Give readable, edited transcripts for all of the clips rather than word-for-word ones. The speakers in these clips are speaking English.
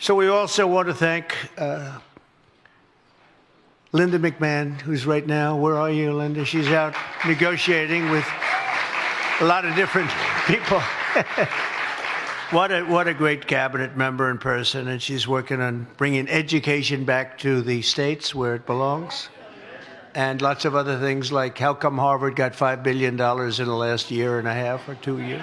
So we also want to thank Linda McMahon, who's right now, where are you, Linda? She's out negotiating with a lot of different people. What a great cabinet member in person, and she's working on bringing education back to the states where it belongs, and lots of other things like how come Harvard got $5 billion in the last year and a half or 2 years.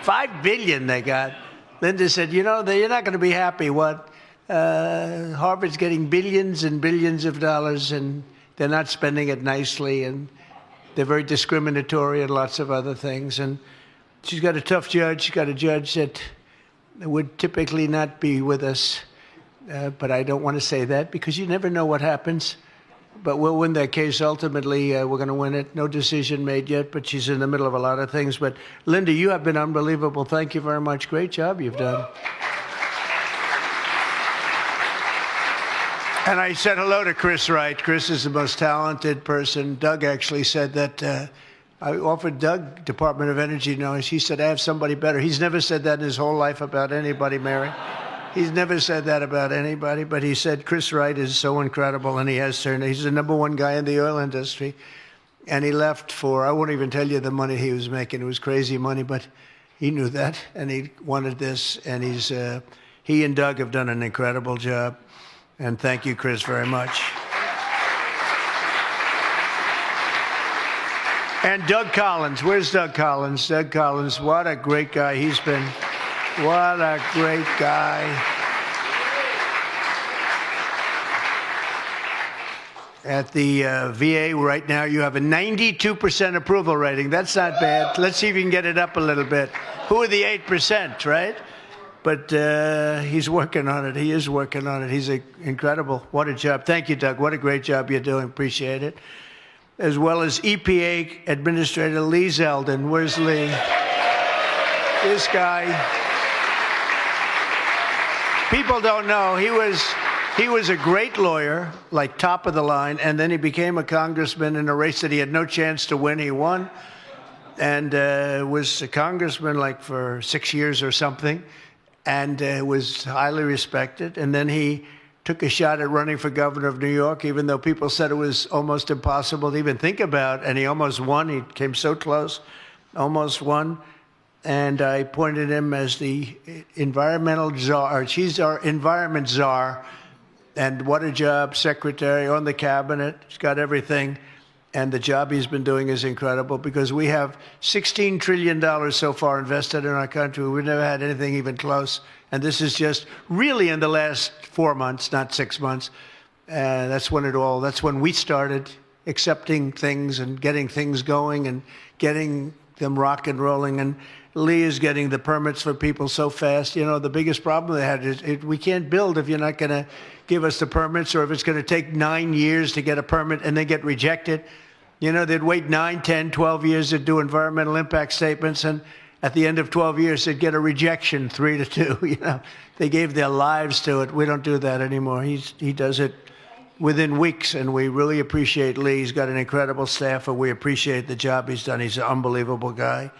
$5 billion they got. Linda said, you know, you're not going to be happy. What? Harvard's getting billions and billions of dollars, and they're not spending it nicely, and they're very discriminatory and lots of other things. And she's got a tough judge. She's got a judge that would typically not be with us, but I don't want to say that because you never know what happens. But we'll win that case ultimately. We're going to win it. No decision made yet, but she's in the middle of a lot of things. But Linda, you have been unbelievable. Thank you very much. Great job you've done. And I said hello to Chris Wright. Chris is the most talented person. Doug actually said that I offered Doug Department of Energy notice. He said, I have somebody better. He's never said that in his whole life about anybody, Mary. He's never said that about anybody, but he said Chris Wright is so incredible, and he has turned. He's the #1 guy in the oil industry, and he left for, I won't even tell you the money he was making. It was crazy money, but he knew that, and he wanted this, and he and Doug have done an incredible job, and thank you, Chris, very much. And Doug Collins, where's Doug Collins? Doug Collins, what a great guy he's been. What a great guy. At the VA right now, you have a 92% approval rating. That's not bad. Let's see if you can get it up a little bit. Who are the 8%, right? But he's working on it. He is working on it. He's incredible. What a job. Thank you, Doug. What a great job you're doing. Appreciate it. As well as EPA Administrator Lee Zeldin. Where's Lee? This guy. People don't know, he was a great lawyer, like top of the line, and then he became a congressman in a race that he had no chance to win. He won, and was a congressman like for 6 years or something, and was highly respected. And then he took a shot at running for governor of New York, even though people said it was almost impossible to even think about, and he almost won. He came so close, almost won. And I appointed him as the environmental czar. She's our environment czar. And what a job, secretary on the cabinet. He's got everything. And the job he's been doing is incredible because we have $16 trillion so far invested in our country. We've never had anything even close. And this is just really in the last 4 months, not 6 months. That's when we started accepting things and getting things going and getting them rock and rolling. And Lee is getting the permits for people so fast. You know, the biggest problem they had is we can't build if you're not going to give us the permits, or if it's going to take 9 years to get a permit and then get rejected. You know, they'd wait 9, 10, 12 years to do environmental impact statements, and at the end of 12 years, they'd get a rejection, 3-2. You know, they gave their lives to it. We don't do that anymore. He does it within weeks, and we really appreciate Lee. He's got an incredible staff, and we appreciate the job he's done. He's an unbelievable guy.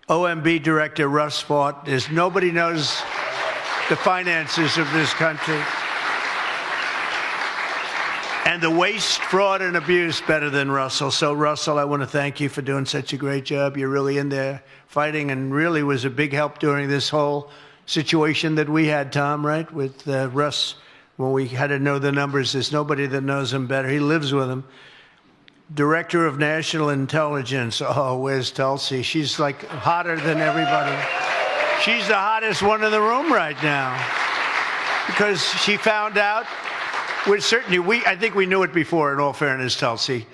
OMB Director Russ Vought. Nobody knows the finances of this country and the waste, fraud, and abuse better than Russell. So, Russell, I want to thank you for doing such a great job. You're really in there fighting, and really was a big help during this whole situation that we had, Tom, right, with Russ, when we had to know the numbers. There's nobody that knows him better. He lives with him. Director of National Intelligence. Oh, where's Tulsi? She's like hotter than everybody. She's the hottest one in the room right now because she found out with certainty. I think we knew it before, in all fairness, Tulsi,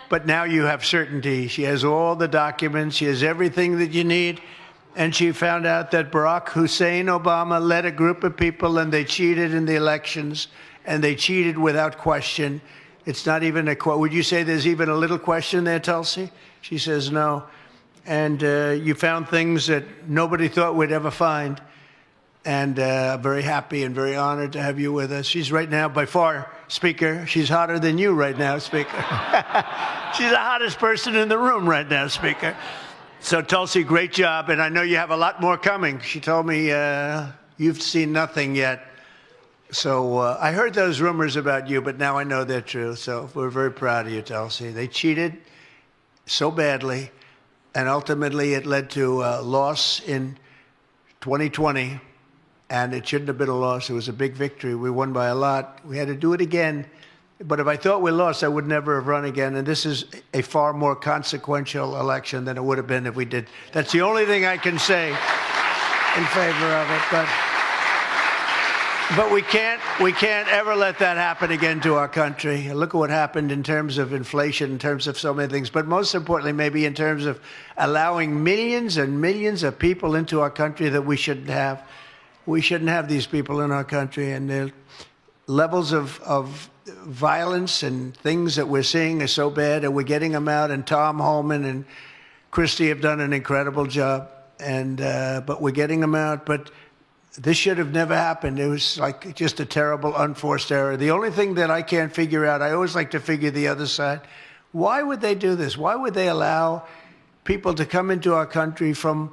but now you have certainty. She has all the documents. She has everything that you need. And she found out that Barack Hussein Obama led a group of people and they cheated in the elections, and they cheated without question. It's not even would you say there's even a little question there, Tulsi? She says no. And you found things that nobody thought we'd ever find. And I'm very happy and very honored to have you with us. She's right now, by far, Speaker, she's hotter than you right now, Speaker. She's the hottest person in the room right now, Speaker. So, Tulsi, great job. And I know you have a lot more coming. She told me you've seen nothing yet. So I heard those rumors about you, but now I know they're true. So we're very proud of you, Tulsi. They cheated so badly, and ultimately it led to a loss in 2020, and it shouldn't have been a loss. It was a big victory. We won by a lot. We had to do it again. But if I thought we lost, I would never have run again. And this is a far more consequential election than it would have been if we did. That's the only thing I can say in favor of it. But we can't ever let that happen again to our country. Look at what happened in terms of inflation, in terms of so many things. But most importantly, maybe in terms of allowing millions and millions of people into our country that we shouldn't have. We shouldn't have these people in our country. And the levels of violence and things that we're seeing are so bad, and we're getting them out. And Tom Homan and Christie have done an incredible job. But we're getting them out. But this should have never happened. It was like just a terrible, unforced error. The only thing that I can't figure out, I always like to figure the other side. Why would they do this? Why would they allow people to come into our country from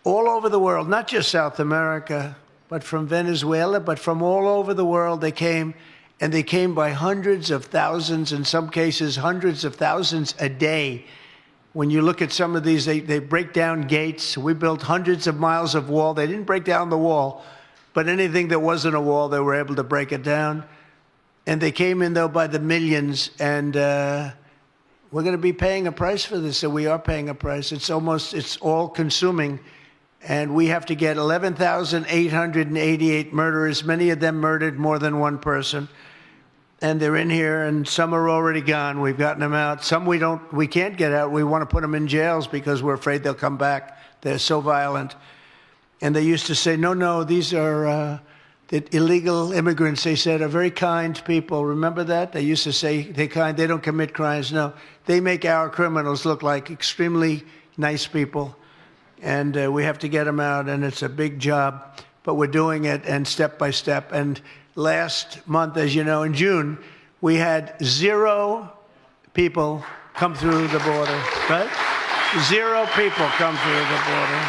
all over the world, not just South America, but from Venezuela, but from all over the world? They came, and they came by hundreds of thousands, in some cases hundreds of thousands a day. When you look at some of these, they break down gates. We built hundreds of miles of wall. They didn't break down the wall, but anything that wasn't a wall, they were able to break it down. And they came in, though, by the millions. And we're going to be paying a price for this. So we are paying a price. It's all consuming. And we have to get 11,888 murderers. Many of them murdered more than one person. And they're in here, and some are already gone. We've gotten them out. Some we can't get out. We want to put them in jails because we're afraid they'll come back. They're so violent. And they used to say, no, these are the illegal immigrants, they said, are very kind people. Remember that? They used to say they're kind, they don't commit crimes. No, they make our criminals look like extremely nice people. And we have to get them out, and it's a big job. But we're doing it, and step by step. And last month, as you know, in June, we had 0 people come through the border, right? 0 people come through the border.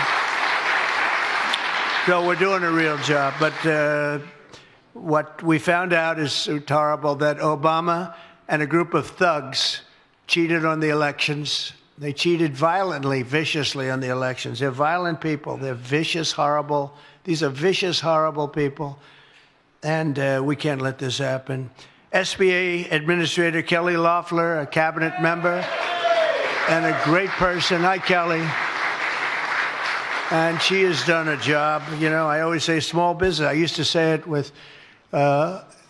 So we're doing a real job. But what we found out is horrible, that Obama and a group of thugs cheated on the elections. They cheated violently, viciously on the elections. They're violent people. They're vicious, horrible. These are vicious, horrible people. And we can't let this happen. SBA Administrator Kelly Loeffler, a cabinet member, and a great person. Hi, Kelly. And she has done a job. You know, I always say small business. I used to say it with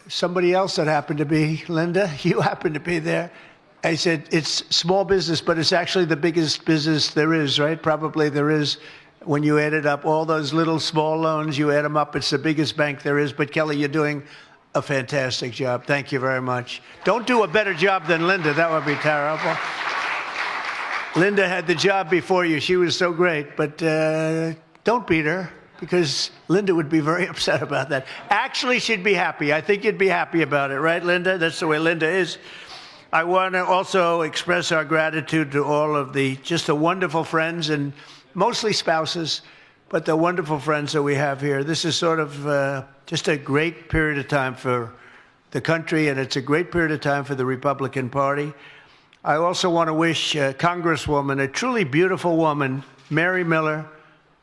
somebody else that happened to be, Linda, you happened to be there. I said, it's small business, but it's actually the biggest business there is, right? Probably there is. When you add it up, all those little small loans, you add them up, it's the biggest bank there is. But Kelly, you're doing a fantastic job. Thank you very much. Don't do a better job than Linda. That would be terrible. Linda had the job before you. She was so great. But don't beat her, because Linda would be very upset about that. Actually, she'd be happy. I think you'd be happy about it, right, Linda? That's the way Linda is. I want to also express our gratitude to all of the wonderful friends, and mostly spouses, but the wonderful friends that we have here. This is sort of just a great period of time for the country, and it's a great period of time for the Republican Party. I also want to wish Congresswoman, a truly beautiful woman, Mary Miller,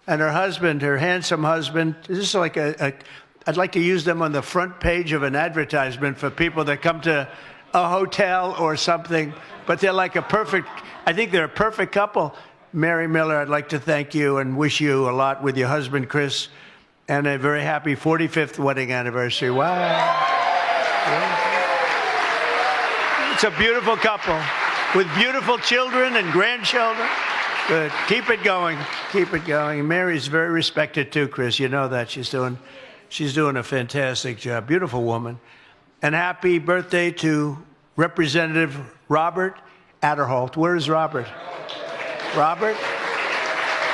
and her husband, her handsome husband. This is like I'd like to use them on the front page of an advertisement for people that come to a hotel or something, but they're like I think they're a perfect couple. Mary Miller, I'd like to thank you and wish you a lot with your husband, Chris, and a very happy 45th wedding anniversary. Wow. It's a beautiful couple with beautiful children and grandchildren. Good. Keep it going. Keep it going. Mary's very respected too, Chris. You know that. She's doing a fantastic job. Beautiful woman. And happy birthday to Representative Robert Adderholt. Where is Robert? Robert,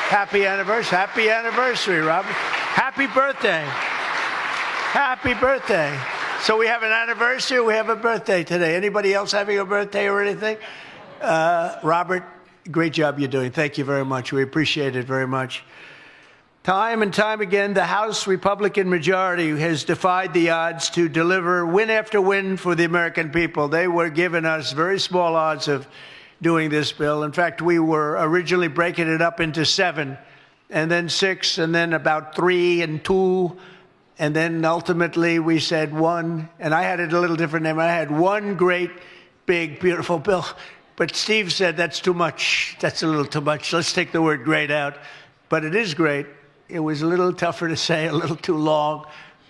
happy anniversary. Happy anniversary, Robert. Happy birthday. Happy birthday. So we have an anniversary, we have a birthday today. Anybody else having a birthday or anything? Robert, great job you're doing. Thank you very much. We appreciate it very much. Time and time again, the House Republican majority has defied the odds to deliver win after win for the American people. They were giving us very small odds of doing this bill. In fact, we were originally breaking it up into 7, and then 6, and then about 3 and 2, and then ultimately we said 1, and I had it a little different name. I had one great, big, beautiful bill. But Steve said, that's too much. That's a little too much. Let's take the word great out. But it is great. It was a little tougher to say, a little too long,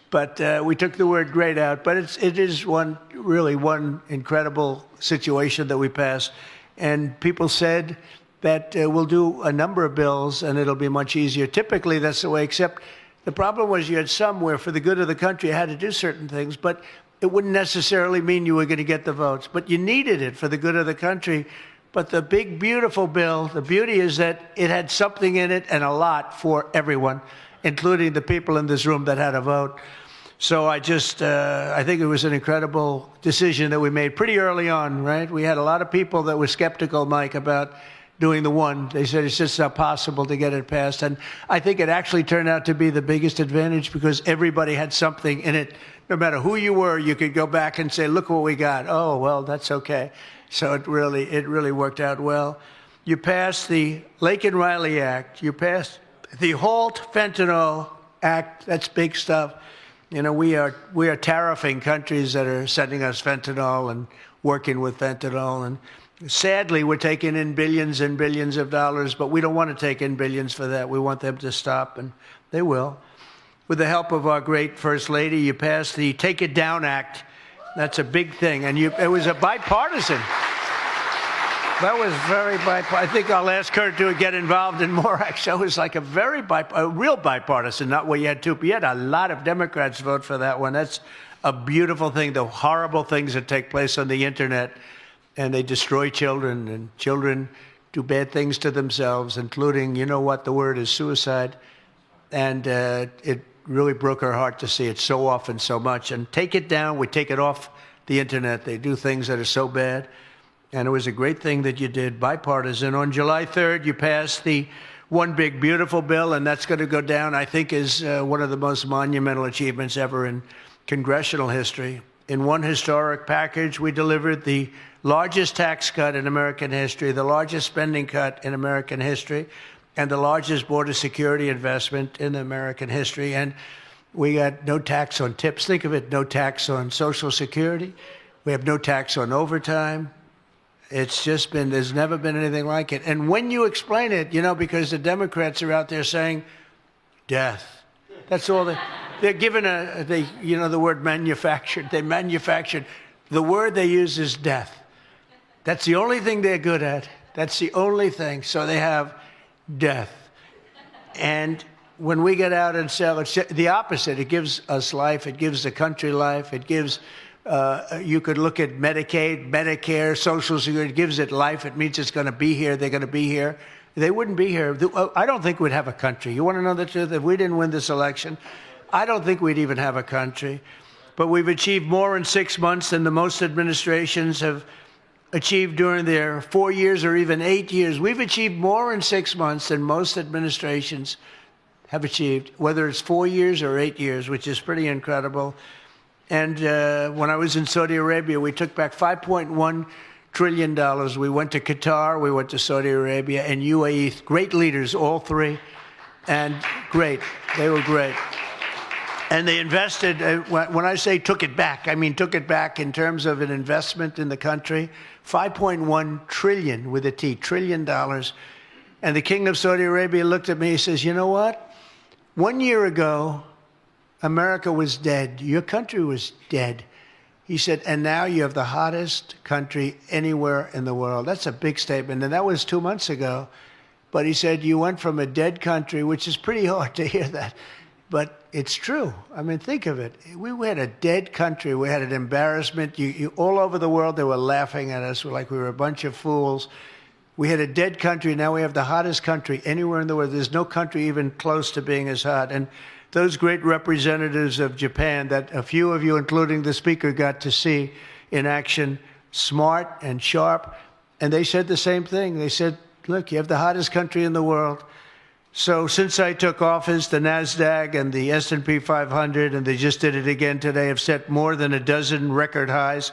but we took the word great out. But it is really one incredible situation that we passed. And people said that we'll do a number of bills and it'll be much easier. Typically, that's the way, except the problem was you had some where for the good of the country you had to do certain things, but it wouldn't necessarily mean you were going to get the votes. But you needed it for the good of the country. But the big, beautiful bill, the beauty is that it had something in it and a lot for everyone, including the people in this room that had a vote. So I think it was an incredible decision that we made pretty early on, right? We had a lot of people that were skeptical, Mike, about doing the one. They said it's just not possible to get it passed. And I think it actually turned out to be the biggest advantage because everybody had something in it. No matter who you were, you could go back and say, look what we got. Oh, well, that's okay. So it really worked out well. You passed the Lake and Riley Act. You passed the Halt Fentanyl Act. That's big stuff. You know, we are tariffing countries that are sending us fentanyl and working with fentanyl. And sadly, we're taking in billions and billions of dollars, but we don't want to take in billions for that. We want them to stop, and they will. With the help of our great First Lady, you passed the Take It Down Act. That's a big thing, and it was a bipartisan. That was very bipartisan. I think I'll ask her to get involved in more action. It was like a real bipartisan, not where you had two. You had a lot of Democrats vote for that one. That's a beautiful thing, the horrible things that take place on the internet, and they destroy children, and children do bad things to themselves, including, you know what, the word is suicide, and it really broke her heart to see it so often, so much. And take it down, we take it off the internet. They do things that are so bad. And it was a great thing that you did, bipartisan. On July 3rd, you passed the One Big Beautiful Bill, and that's going to go down, I think, as one of the most monumental achievements ever in congressional history. In one historic package, we delivered the largest tax cut in American history, the largest spending cut in American history, and the largest border security investment in American history. And we got no tax on tips. Think of it, no tax on Social Security. We have no tax on overtime. It's just been, there's never been anything like it. And when you explain it, you know, because the Democrats are out there saying, death. That's all they're given you know, the word manufactured. They manufactured. The word they use is death. That's the only thing they're good at. That's the only thing. So they have death. And when we get out and sell, it's the opposite. It gives us life. It gives the country life. It gives, you could look at Medicaid, Medicare, Social Security. It gives it life. It means it's going to be here. They're going to be here. They wouldn't be here. I don't think we'd have a country. You want to know the truth? If we didn't win this election, I don't think we'd even have a country. But we've achieved more in 6 months than the most administrations have achieved during their 4 years or even 8 years. We've achieved more in 6 months than most administrations have achieved, whether it's 4 years or 8 years, which is pretty incredible. And when I was in Saudi Arabia, we took back $5.1 trillion. We went to Qatar, we went to Saudi Arabia, and UAE. Great leaders, all three, and great. They were great. And they invested, when I say took it back, I mean took it back in terms of an investment in the country, $5.1 trillion with a T, trillion dollars. And the King of Saudi Arabia looked at me and says, you know what? 1 year ago, America was dead. Your country was dead. He said, and now you have the hottest country anywhere in the world. That's a big statement. And that was 2 months ago. But he said, you went from a dead country, which is pretty hard to hear that. But it's true. I mean, think of it. We had a dead country. We had an embarrassment. All over the world, they were laughing at us like we were a bunch of fools. We had a dead country. Now we have the hottest country anywhere in the world. There's no country even close to being as hot. And those great representatives of Japan that a few of you, including the speaker, got to see in action, smart and sharp. And they said the same thing. They said, look, you have the hottest country in the world. So since I took office, the NASDAQ and the S&P 500, and they just did it again today, have set more than a dozen record highs.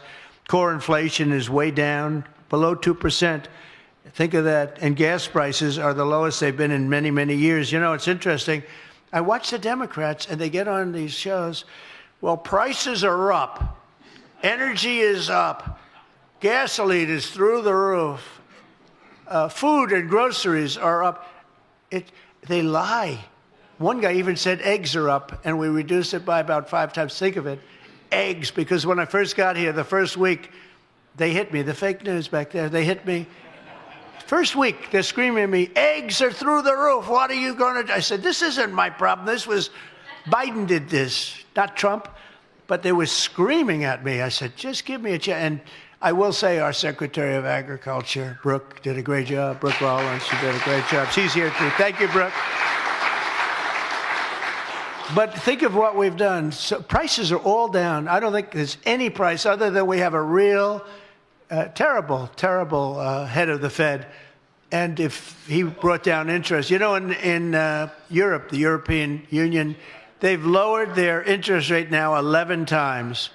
Core inflation is way down, below 2%. Think of that. And gas prices are the lowest they've been in many, many years. You know, it's interesting. I watch the Democrats, and they get on these shows. Well, prices are up. Energy is up. Gasoline is through the roof. Food and groceries are up. They lie. One guy even said eggs are up, and we reduced it by about 5 times. Think of it, eggs, because when I first got here, the first week, they hit me. The fake news back there, they hit me. First week, they're screaming at me, eggs are through the roof. What are you going to do? I said, this isn't my problem. This was, Biden did this, not Trump. But they were screaming at me. I said, just give me a chance. And I will say our Secretary of Agriculture, Brooke, did a great job. Brooke Rollins, she did a great job. She's here too. Thank you, Brooke. But think of what we've done. So prices are all down. I don't think there's any price other than we have a real terrible head of the Fed. And if he brought down interest, you know, in Europe, the European Union, they've lowered their interest rate now 11 times.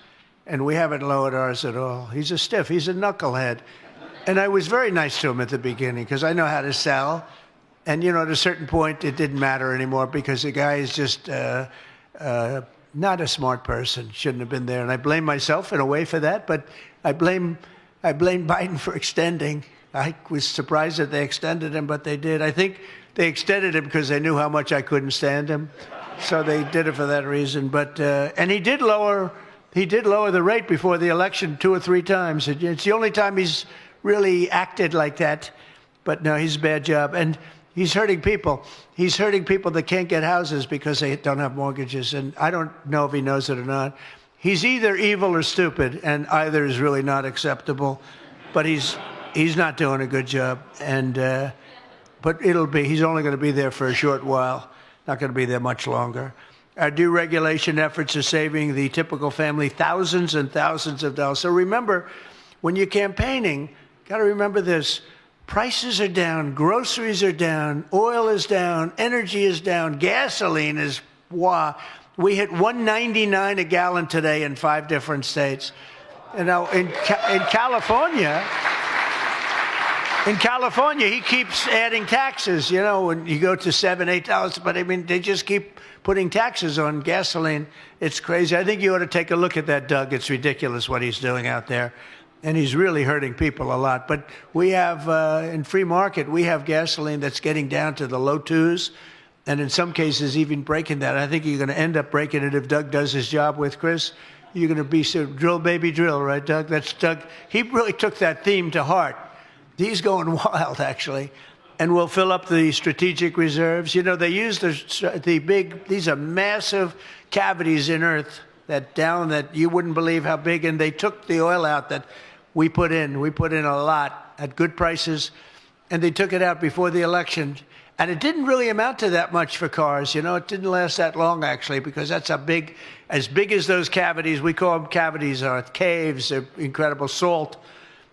And we haven't lowered ours at all. He's a stiff. He's a knucklehead. And I was very nice to him at the beginning because I know how to sell. And, you know, at a certain point, it didn't matter anymore because the guy is just not a smart person. Shouldn't have been there. And I blame myself in a way for that. But I blame Biden for extending. I was surprised that they extended him, but they did. I think they extended him because they knew how much I couldn't stand him. So they did it for that reason. But and he did lower the rate before the election 2 or 3 times. It's the only time he's really acted like that. But no, he's a bad job. And he's hurting people. He's hurting people that can't get houses because they don't have mortgages. And I don't know if he knows it or not. He's either evil or stupid, and either is really not acceptable. But he's not doing a good job. And but he's only going to be there for a short while. Not going to be there much longer. Our deregulation efforts are saving the typical family thousands and thousands of dollars. So remember, when you're campaigning, got to remember this. Prices are down, groceries are down, oil is down, energy is down, gasoline is, wow. We hit $1.99 a gallon today in 5 different states. You know, in California, he keeps adding taxes, you know, when you go to $7, $8, but I mean, they just keep putting taxes on gasoline. It's crazy. I think you ought to take a look at that, Doug. It's ridiculous what he's doing out there. And he's really hurting people a lot. But we have, in free market, we have gasoline that's getting down to the low 2s. And in some cases, even breaking that. I think you're going to end up breaking it if Doug does his job with Chris. You're going to be drill, baby, drill, right, Doug? That's Doug. He really took that theme to heart. He's going wild, actually. And we'll fill up the strategic reserves. You know, they use these are massive cavities in Earth that you wouldn't believe how big. And they took the oil out that we put in. We put in a lot at good prices. And they took it out before the election. And it didn't really amount to that much for cars. You know, it didn't last that long, actually, because that's as big as those cavities. We call them cavities, are caves. They're incredible salt.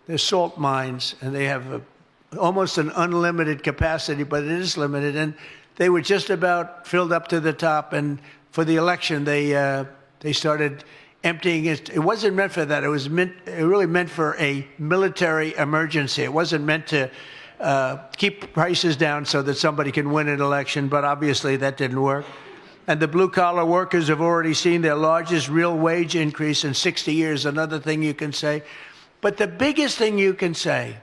They're salt mines, and they have almost an unlimited capacity, but it is limited. And they were just about filled up to the top. And for the election, they started emptying it. It wasn't meant for that. It really meant for a military emergency. It wasn't meant to keep prices down so that somebody can win an election, but obviously that didn't work. And the blue-collar workers have already seen their largest real wage increase in 60 years, another thing you can say. But the biggest thing you can say,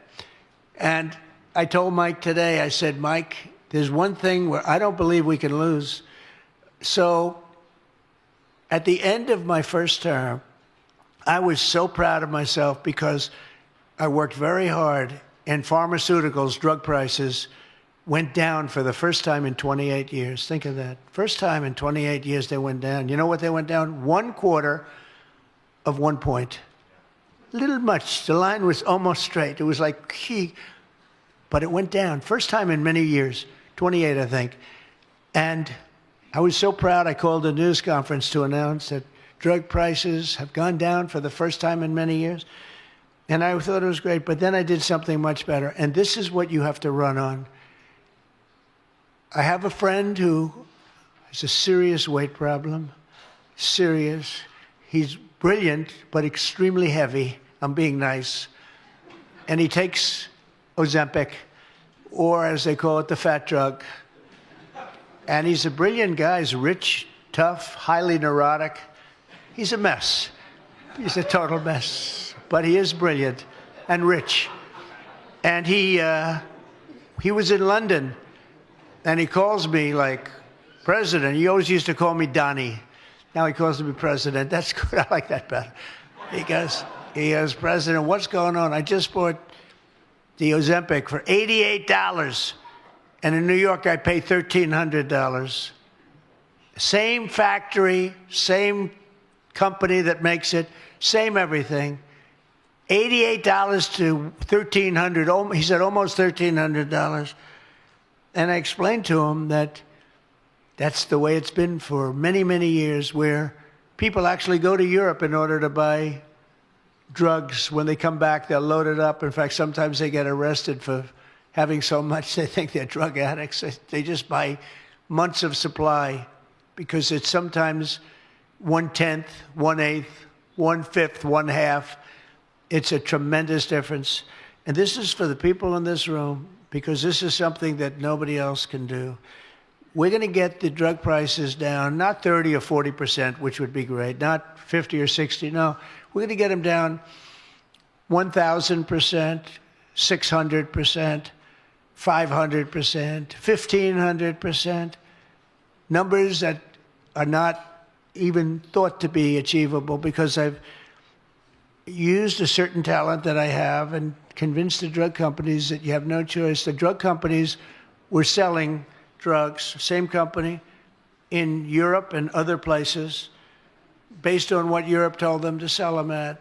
and I told Mike today, I said, Mike, there's one thing where I don't believe we can lose. So at the end of my first term, I was so proud of myself because I worked very hard. And pharmaceuticals, drug prices, went down for the first time in 28 years. Think of that. First time in 28 years they went down. You know what they went down? 1/4 of 1 point. Little much. The line was almost straight. It was like, but it went down. First time in many years. 28, I think. And I was so proud I called a news conference to announce that drug prices have gone down for the first time in many years. And I thought it was great, but then I did something much better. And this is what you have to run on. I have a friend who has a serious weight problem. Serious. He's brilliant, but extremely heavy. I'm being nice. And he takes Ozempic, or as they call it, the fat drug. And he's a brilliant guy. He's rich, tough, highly neurotic. He's a mess. He's a total mess. But he is brilliant and rich. And he was in London, and he calls me like, President. He always used to call me Donnie. Now he calls me President. That's good. I like that better. He goes, President, what's going on? I just bought the Ozempic for $88. And in New York, I pay $1,300. Same factory, same company that makes it, same everything. $88 to $1,300. He said almost $1,300. And I explained to him that that's the way it's been for many, many years, where people actually go to Europe in order to buy drugs. When they come back, they'll load it up. In fact, sometimes they get arrested for having so much they think they're drug addicts. They just buy months of supply because it's sometimes 1/10, 1/8, 1/5, 1/2. It's a tremendous difference. And this is for the people in this room, because this is something that nobody else can do. We're going to get the drug prices down, not 30 or 40%, which would be great, not 50 or 60. No, we're going to get them down 1,000%, 600%, 500%, 1,500%, numbers that are not even thought to be achievable, because I've used a certain talent that I have and convinced the drug companies that you have no choice. The drug companies were selling drugs, same company, in Europe and other places, based on what Europe told them to sell them at.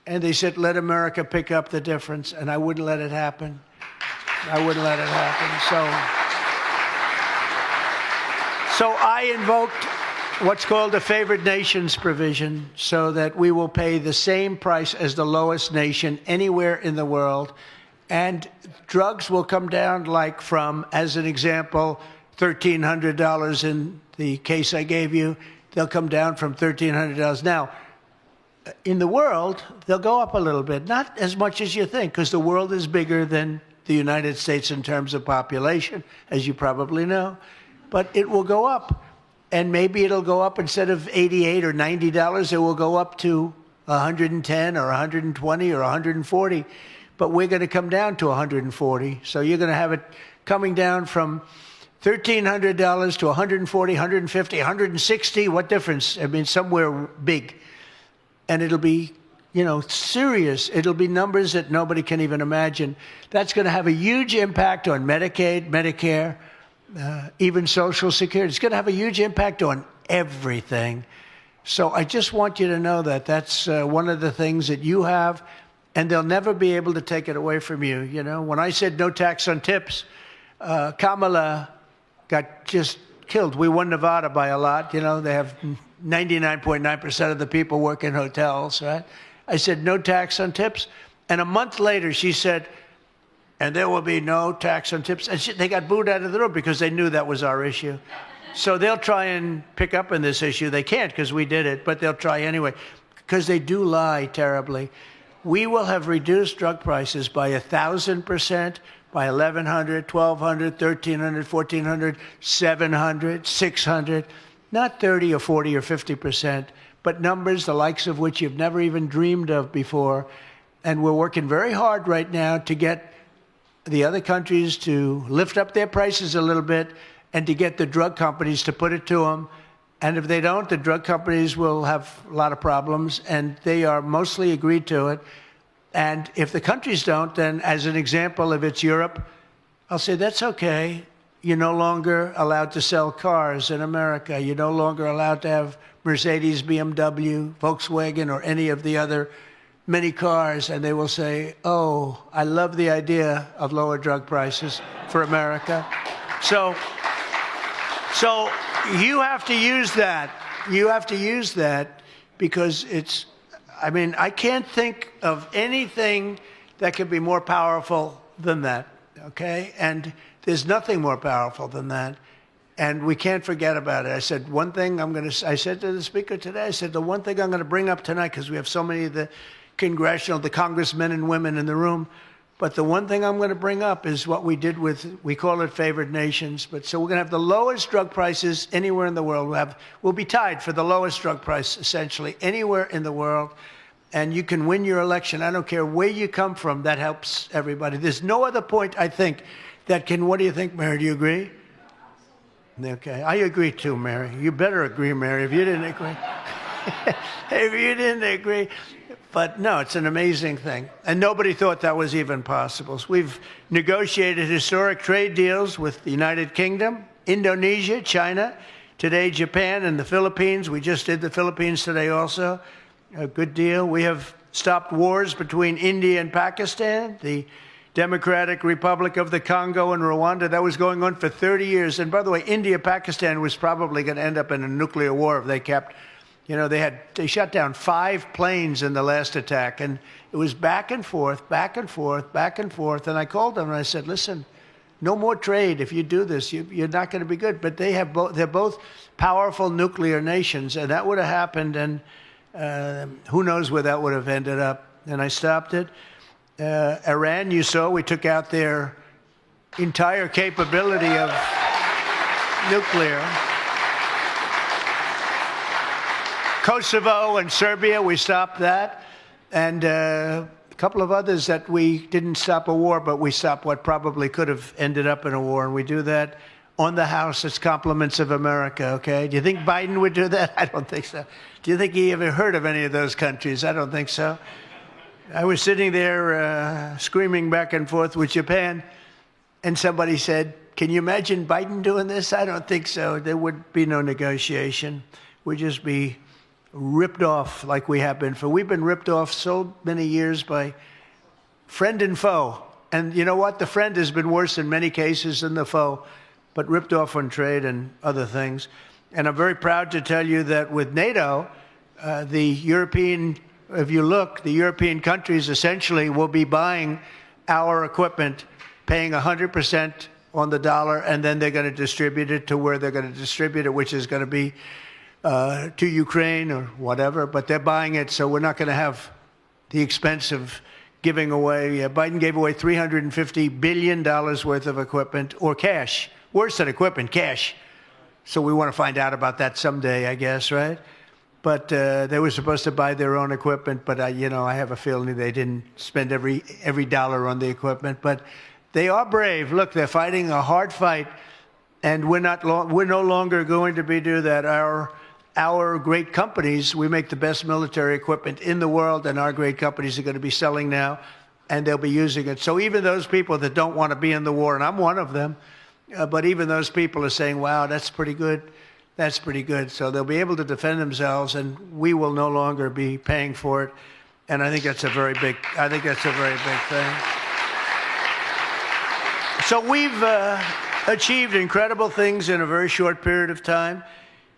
And they said, let America pick up the difference, and I wouldn't let it happen. I wouldn't let it happen. So I invoked what's called a favored nations provision, so that we will pay the same price as the lowest nation anywhere in the world. And drugs will come down, like from, as an example, $1,300 in the case I gave you. They'll come down from $1,300. Now, in the world, they'll go up a little bit. Not as much as you think, because the world is bigger than the United States in terms of population, as you probably know. But it will go up. And maybe it'll go up, instead of $88 or $90, it will go up to $110 or $120 or $140. But we're going to come down to $140. So you're going to have it coming down from $1,300 to $140, $150, $160. What difference? I mean, somewhere big. And it'll be, serious. It'll be numbers that nobody can even imagine. That's going to have a huge impact on Medicaid, Medicare, even Social Security. It's going to have a huge impact on everything. So I just want you to know that that's one of the things that you have, and they'll never be able to take it away from you. When I said no tax on tips, Kamala got just killed. We won Nevada by a lot. They have 99.9% of the people work in hotels, right? I said no tax on tips. And a month later, she said, and there will be no tax on tips. And they got booed out of the room because they knew that was our issue. So they'll try and pick up on this issue. They can't, because we did it, but they'll try anyway, because they do lie terribly. We will have reduced drug prices by 1,000%, by 1,100, 1,200, 1,300, 1,400, 700, 600, not 30 or 40 or 50%, but numbers the likes of which you've never even dreamed of before. And we're working very hard right now to get the other countries to lift up their prices a little bit, and to get the drug companies to put it to them. And if they don't, the drug companies will have a lot of problems, and they are mostly agreed to it. And if the countries don't, then as an example, if it's Europe, I'll say, that's okay. You're no longer allowed to sell cars in America. You're no longer allowed to have Mercedes, BMW, Volkswagen, or any of the other many cars. And they will say, oh, I love the idea of lower drug prices for America. So you have to use that. You have to use that, because I can't think of anything that could be more powerful than that. okay? And there's nothing more powerful than that. And we can't forget about it. I said, I said to the speaker today, I said, the one thing I'm going to bring up tonight, because we have so many of the congressmen and women in the room, but the one thing I'm going to bring up is what we did we call it favored nations. But so we're going to have the lowest drug prices anywhere in the world. We'll be tied for the lowest drug price, essentially, anywhere in the world. And you can win your election. I don't care where you come from. That helps everybody. There's no other point, I think, that can, what do you think, Mary? Do you agree? Okay. I agree too, Mary. You better agree, Mary, if you didn't agree. If you didn't agree. But no, it's an amazing thing. And nobody thought that was even possible. So we've negotiated historic trade deals with the United Kingdom, Indonesia, China, today Japan and the Philippines. We just did the Philippines today also. A good deal. We have stopped wars between India and Pakistan, the Democratic Republic of the Congo and Rwanda. That was going on for 30 years. And by the way, India-Pakistan was probably going to end up in a nuclear war if they kept, they shot down 5 planes in the last attack. And it was back and forth, back and forth, back and forth. And I called them and I said, listen, no more trade. If you do this, you're not going to be good. But they're both powerful nuclear nations. And that would have happened. And who knows where that would have ended up. And I stopped it. Iran, you saw, we took out their entire capability of nuclear. Kosovo and Serbia, we stopped that. And a couple of others that we didn't stop a war, but we stopped what probably could have ended up in a war. And we do that on the House. It's compliments of America, okay? Do you think Biden would do that? I don't think so. Do you think he ever heard of any of those countries? I don't think so. I was sitting there screaming back and forth with Japan, and somebody said, can you imagine Biden doing this? I don't think so. There would be no negotiation. We'd just be ripped off like we have been. We've been ripped off so many years by friend and foe. And you know what? The friend has been worse in many cases than the foe, but ripped off on trade and other things. And I'm very proud to tell you that with NATO, if you look, the European countries essentially will be buying our equipment, paying 100% on the dollar, and then they're going to distribute it to where they're going to distribute it, which is going to be to Ukraine or whatever. But they're buying it, so we're not going to have the expense of giving away. Biden gave away $350 billion worth of equipment, or cash. Worse than equipment, cash. So we want to find out about that someday, I guess, right? But they were supposed to buy their own equipment, but I have a feeling they didn't spend every dollar on the equipment. But they are brave. Look, they're fighting a hard fight, and we're no longer going to do that. Our great companies, we make the best military equipment in the world, and our great companies are going to be selling now, and they'll be using it. So even those people that don't want to be in the war, and I'm one of them, but even those people are saying, "Wow, that's pretty good." That's pretty good. So they'll be able to defend themselves, and we will no longer be paying for it. And I think that's a very big thing. So we've achieved incredible things in a very short period of time.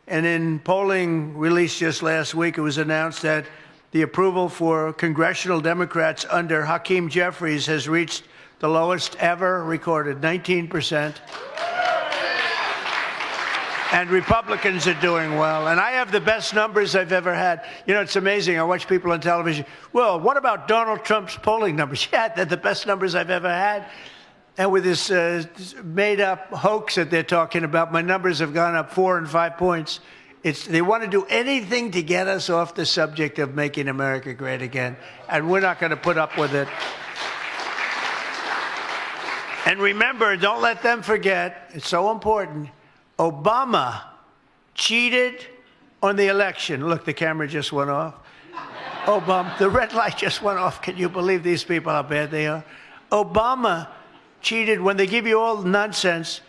And in polling released just last week, it was announced that the approval for congressional Democrats under Hakeem Jeffries has reached the lowest ever recorded, 19%. And Republicans are doing well. And I have the best numbers I've ever had. You know, it's amazing. I watch people on television. Well, what about Donald Trump's polling numbers? Yeah, they're the best numbers I've ever had. And with this made-up hoax that they're talking about, my numbers have gone up 4 and 5 points. They want to do anything to get us off the subject of making America great again. And we're not going to put up with it. And remember, don't let them forget, it's so important, Obama cheated on the election. Look, the camera just went off. Obama, the red light just went off. Can you believe these people, how bad they are? Obama cheated. When they give you all nonsense,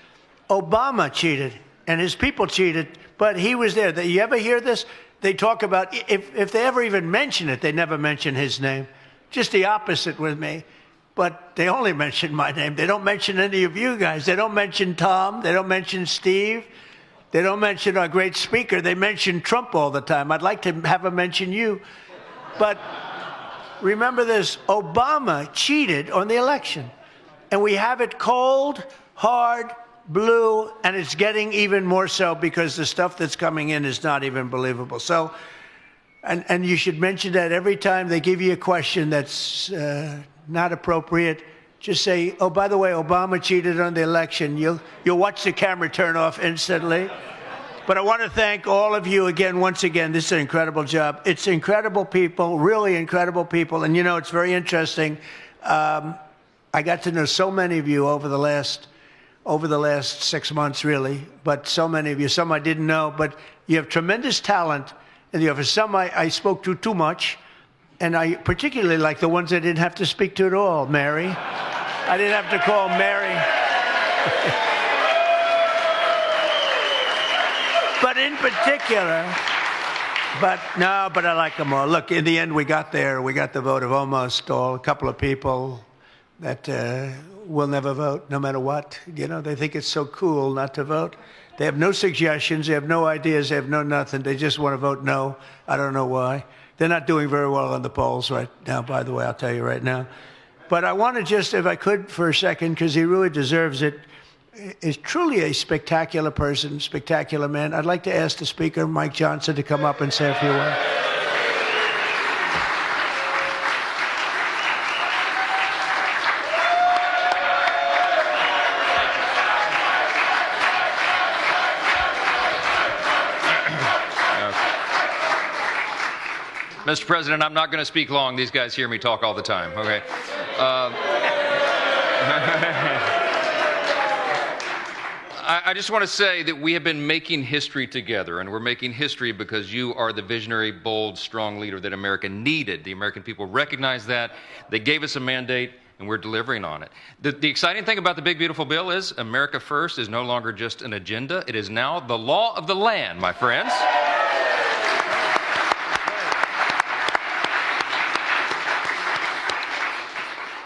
Obama cheated, and his people cheated, but he was there. You ever hear this? They talk about, if they ever even mention it, they never mention his name. Just the opposite with me. But they only mention my name. They don't mention any of you guys. They don't mention Tom. They don't mention Steve. They don't mention our great speaker. They mention Trump all the time. I'd like to have them mention you. But remember this, Obama cheated on the election. And we have it cold, hard, blue, and it's getting even more so because the stuff that's coming in is not even believable. So, and you should mention that every time they give you a question that's not appropriate. Just say, oh, by the way, Obama cheated on the election. You'll watch the camera turn off instantly. But I want to thank all of you again, once again. This is an incredible job. It's incredible people, really incredible people. And, you know, it's very interesting. I got to know so many of you over the last 6 months, really. But so many of you, some I didn't know. But you have tremendous talent. And you have some I spoke to too much. And I particularly like the ones I didn't have to speak to at all, Mary. I didn't have to call Mary. But in particular, but I like them all. Look, in the end, we got there. We got the vote of almost all. A couple of people that will never vote, no matter what. You know, they think it's so cool not to vote. They have no suggestions. They have no ideas. They have no nothing. They just want to vote no. I don't know why. They're not doing very well on the polls right now, by the way, I'll tell you right now. But I want to just, if I could for a second, because he really deserves it, is truly a spectacular person, spectacular man. I'd like to ask the Speaker, Mike Johnson, to come up and say a few words. Mr. President, I'm not going to speak long. These guys hear me talk all the time, okay? I just want to say that we have been making history together, and we're making history because you are the visionary, bold, strong leader that America needed. The American people recognize that. They gave us a mandate, and we're delivering on it. The exciting thing about the big, beautiful bill is America First is no longer just an agenda. It is now the law of the land, my friends.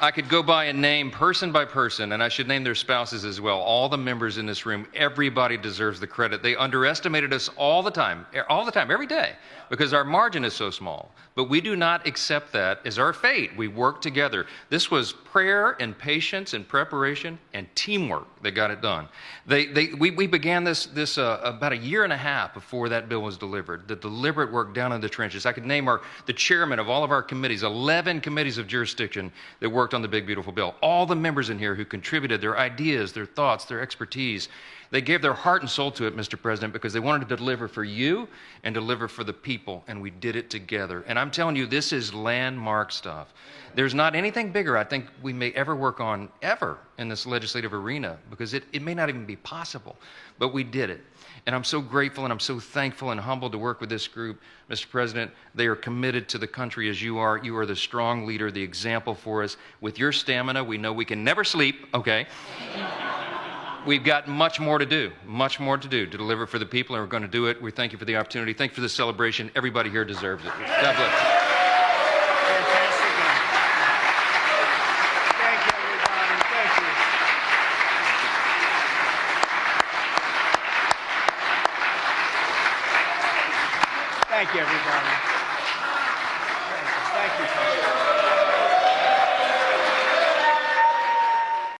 I could go by and name person by person, and I should name their spouses as well. All the members in this room, everybody deserves the credit. They underestimated us all the time, every day, because our margin is so small. But we do not accept that as our fate. We work together. This was prayer and patience and preparation and teamwork that got it done. We began this about a year and a half before that bill was delivered. The deliberate work down in the trenches. I could name the chairman of all of our committees, 11 committees of jurisdiction that worked on the big, beautiful bill. All the members in here who contributed their ideas, their thoughts, their expertise. They gave their heart and soul to it, Mr. President, because they wanted to deliver for you and deliver for the people, and we did it together. And I'm telling you, this is landmark stuff. There's not anything bigger I think we may ever work on, ever, in this legislative arena, because it may not even be possible, but we did it. And I'm so grateful and I'm so thankful and humbled to work with this group. Mr. President, they are committed to the country as you are. You are the strong leader, the example for us. With your stamina, we know we can never sleep, okay? We've got much more to do to deliver for the people, and we're going to do it. We thank you for the opportunity. Thank you for the celebration. Everybody here deserves it. God bless. Fantastic. Thank you, everybody. Thank you. Thank you, everybody. Thank you. Thank you.